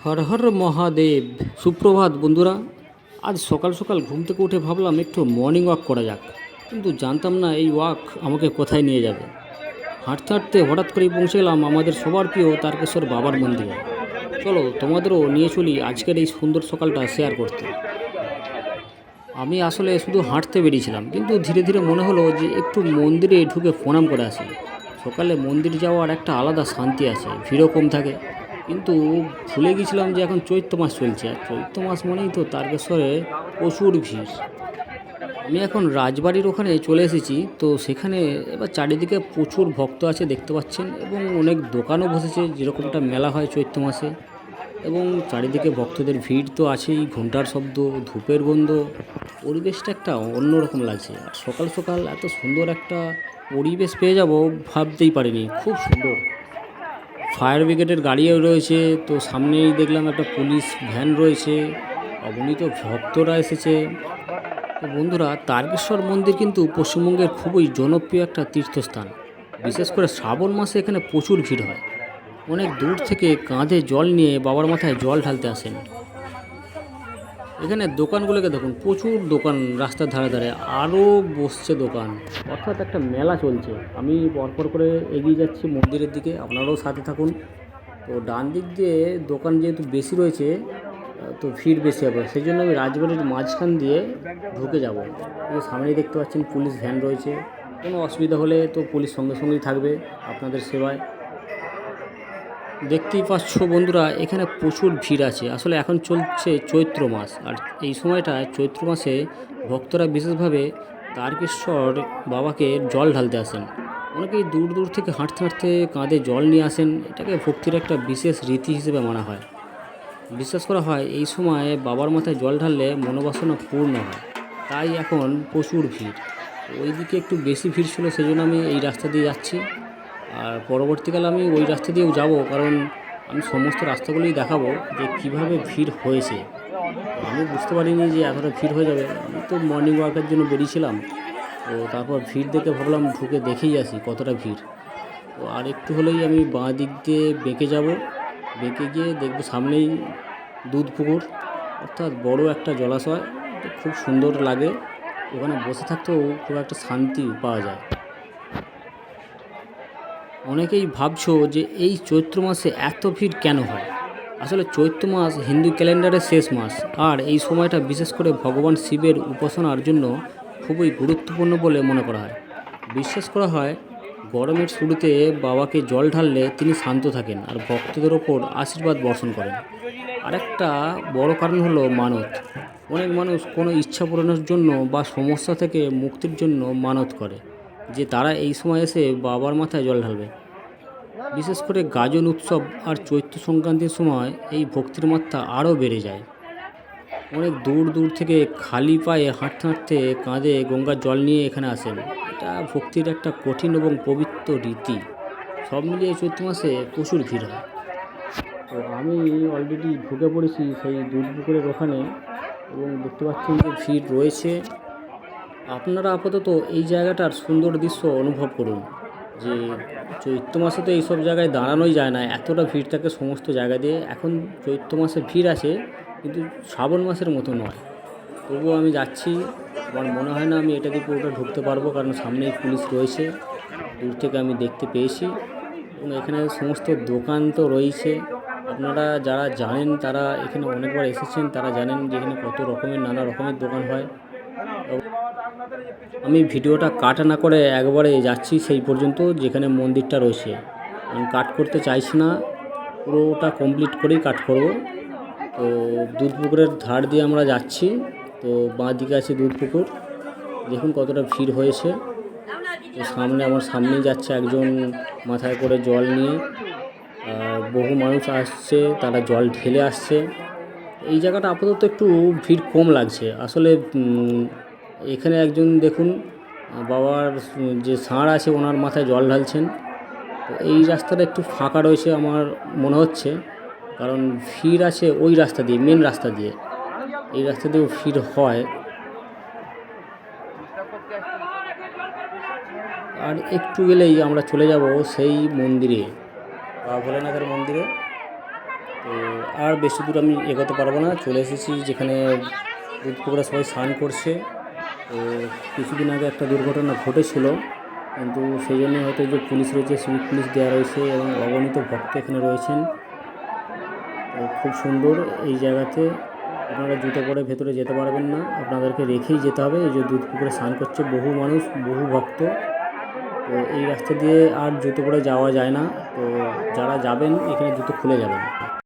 হর হর মহাদেব। সুপ্রভাত বন্ধুরা। আজ সকাল সকাল ঘুম থেকে উঠে ভাবলাম একটু মর্নিং ওয়াক করা যাক, কিন্তু জানতাম না এই ওয়াক আমাকে কোথায় নিয়ে যাবে। হাঁটতে হাঁটতে হঠাৎ করেই পৌঁছে গেলাম আমাদের সবার প্রিয় তারকেশ্বর বাবার মন্দিরে। চলো তোমাদেরও নিয়ে চলি আজকের এই সুন্দর সকালটা শেয়ার করতে। আমি আসলে শুধু হাঁটতে বেরিয়েছিলাম, কিন্তু ধীরে ধীরে মনে হলো যে একটু মন্দিরে ঢুকে প্রণাম করে আসি। সকালে মন্দির যাওয়ার একটা আলাদা শান্তি আছে, ভিড়ও কম থাকে। কিন্তু ভুলে গেছিলাম যে এখন চৈত্র মাস চলছে, আর চৈত্র মাস মানেই তো তারকেশ্বরে প্রচুর ভিড়। আমি এখন রাজবাড়ির ওখানে চলে এসেছি, তো সেখানে এবার চারিদিকে প্রচুর ভক্ত আছে দেখতে পাচ্ছেন, এবং অনেক দোকানও বসেছে যেরকমটা মেলা হয় চৈত্র মাসে। এবং চারিদিকে ভক্তদের ভিড় তো আছেই, ঘণ্টার শব্দ, ধূপের গন্ধ, পরিবেশটা একটা অন্যরকম লাগছে। আর সকাল সকাল এত সুন্দর একটা পরিবেশ পেয়ে যাব ভাবতেই পারিনি, খুব সুন্দর। ফায়ার ব্রিগেডের গাড়িও রয়েছে, তো সামনেই দেখলাম একটা পুলিশ ভ্যান রয়েছে, অগণিত ভক্তরা এসেছে। তো বন্ধুরা, তারকেশ্বর মন্দির কিন্তু পশ্চিমবঙ্গের খুবই জনপ্রিয় একটা তীর্থস্থান। বিশেষ করে শ্রাবণ মাসে এখানে প্রচুর ভিড় হয়। অনেক দূর থেকে কাঁধে জল নিয়ে বাবার মাথায় জল ঢালতে আসেন। এখানে দোকানগুলোকে দেখুন, প্রচুর দোকান রাস্তার ধারে ধারে, আরও বসছে দোকান, অর্থাৎ একটা মেলা চলছে। আমি পরপর করে এগিয়ে যাচ্ছি মন্দিরের দিকে, আপনারাও সাথে থাকুন। তো ডান দিক দিয়ে দোকান যেহেতু বেশি রয়েছে, তো ভিড় বেশি হবে, সেই জন্য আমি রাজবাড়ির মাঝখান দিয়ে ঢুকে যাব। সামনেই দেখতে পাচ্ছেন পুলিশ ভ্যান রয়েছে, কোনো অসুবিধা হলে তো পুলিশ সঙ্গে সঙ্গেই থাকবে আপনাদের সেবায়। দেখতেই পাচ্ছ বন্ধুরা, এখানে প্রচুর ভিড় আছে। আসলে এখন চলছে চৈত্র মাস, আর এই সময়টায় চৈত্র মাসে ভক্তরা বিশেষভাবে তারকেশ্বর বাবাকে জল ঢালতে আসেন। অনেকেই দূর দূর থেকে হাঁটতে হাঁটতে কাঁধে জল নিয়ে আসেন। এটাকে ভক্তির একটা বিশেষ রীতি হিসেবে মানা হয়। বিশ্বাস করা হয় এই সময় বাবার মাথায় জল ঢাললে মনোবাসনা পূর্ণ হয়। তাই এখন প্রচুর ভিড়। ওইদিকে একটু বেশি ভিড় ছিল, সেই জন্য আমি এই রাস্তা দিয়ে যাচ্ছি। আর পরবর্তীকালে আমি ওই রাস্তা দিয়েও যাব, কারণ আমি সমস্ত রাস্তাগুলোই দেখাবো যে কীভাবে ভিড় হয়েছে। আমি বুঝতে পারিনি যে এতটা ভিড় হয়ে যাবে। আমি তো মর্নিং ওয়াকের জন্য বেরিয়েছিলাম, তো তারপর ভিড় দেখে ভাবলাম ঢুকে দেখেই আসি কতটা ভিড়। তো আর একটু হলেই আমি বাঁ দিক দিয়ে বেঁকে যাব। বেঁকে গিয়ে দেখব সামনেই দুধ পুকুর, অর্থাৎ বড় একটা জলাশয়। তো খুব সুন্দর লাগে, ওখানে বসে থাকতেও খুব একটা শান্তি পাওয়া যায়। অনেকেই ভাবছো যে এই চৈত্র মাসে এত ভিড় কেন হয়। আসলে চৈত্র মাস হিন্দু ক্যালেন্ডারের শেষ মাস, আর এই সময়টা বিশেষ করে ভগবান শিবের উপাসনার জন্য খুবই গুরুত্বপূর্ণ বলে মনে করা হয়। বিশ্বাস করা হয় গরমের শুরুতে বাবাকে জল ঢাললে তিনি শান্ত থাকেন আর ভক্তদের ওপর আশীর্বাদ বর্ষণ করেন। আরেকটা বড় কারণ হলো মানত। অনেক মানুষ কোনো ইচ্ছা পূরণের জন্য বা সমস্যা থেকে মুক্তির জন্য মানত করে যে তারা এই সময় এসে বাবার মাথায় জল ঢালবে। বিশেষ করে গাজন উৎসব আর চৈত্র সংক্রান্তির সময় এই ভক্তির মাত্রা আরও বেড়ে যায়। অনেক দূর দূর থেকে খালি পায়ে হাঁটতে হাঁটতে কাঁধে গঙ্গার জল নিয়ে এখানে আসেন। এটা ভক্তির একটা কঠিন এবং পবিত্র রীতি। সব মিলিয়ে চৈত্র মাসে প্রচুর ভিড় হয়। তো আমি অলরেডি ঢুকে পড়েছি সেই দুধ পুকুরের ওখানে, এবং দেখতে পাচ্ছেন যে ভিড় রয়েছে। আপনারা আপাতত এই জায়গাটার সুন্দর দৃশ্য অনুভব করুন। যে চৈত্র মাসে তো এইসব জায়গায় দাঁড়ানোই যায় না, এতটা ভিড় থাকে সমস্ত জায়গা দিয়ে। এখন চৈত্র মাসে ভিড় আছে, কিন্তু শ্রাবণ মাসের মতো নয়। তবুও আমি যাচ্ছি, আমার মনে হয় না আমি এটা দিয়ে পুরোটা ঢুকতে পারবো, কারণ সামনেই পুলিশ রয়েছে, দূর থেকে আমি দেখতে পেয়েছি। এবং এখানে সমস্ত দোকান তো রয়েছে। আপনারা যারা জানেন, তারা এখানে অনেকবার এসেছেন, তারা জানেন যে এখানে কত রকমের নানা রকমের দোকান হয়। আমি ভিডিওটা কাট না করে একবারে যাচ্ছি সেই পর্যন্ত যেখানে মন্দিরটা রয়েছে। আমি কাট করতে চাইছি না, পুরোটা কমপ্লিট করেই কাট করব। তো দুধ পুকুরের ধার দিয়ে আমরা যাচ্ছি। তো বাঁ দিকে আছে দুধ পুকুর, দেখুন কতটা ভিড় হয়েছে। তো আমার সামনেই যাচ্ছে একজন মাথায় করে জল নিয়ে, আর বহু মানুষ আসছে, তারা জল ঢেলে আসছে। এই জায়গাটা আপাতত একটু ভিড় কম লাগছে। আসলে এখানে একজন দেখুন, বাবার যে ষাঁড় আছে ওনার মাথায় জল ঢালছেন। তো এই রাস্তাটা একটু ফাঁকা রয়েছে আমার মনে হচ্ছে, কারণ ভিড় আছে ওই রাস্তা দিয়ে, মেন রাস্তা দিয়ে। এই রাস্তা দিয়েও ভিড় হয়। আর একটু গেলেই আমরা চলে যাব সেই মন্দিরে, বাবা ভোলেনাথের মন্দিরে। তো আর বেশি দূর আমি এগোতে পারবো না, চলে এসেছি যেখানে দুধ পুকুরে সবাই স্নান করছে। তো কিছুদিন আগে একটা দুর্ঘটনা ঘটেছিল, কিন্তু সেই জন্য হয়তো যে পুলিশ রয়েছে, সিভিক পুলিশ দেওয়া রয়েছে এবং অগণিত ভক্ত এখানে রয়েছেন। তো খুব সুন্দর এই জায়গাতে। আপনারা জুতো পরে ভেতরে যেতে পারবেন না, আপনাদেরকে রেখেই যেতে হবে। এই যে দুধ পুকুরে স্নান করছে বহু মানুষ, বহু ভক্ত। তো এই রাস্তা দিয়ে আর জুতো পরে যাওয়া যায় না। তো যারা যাবেন এখানে জুতো খুলে যাবেন।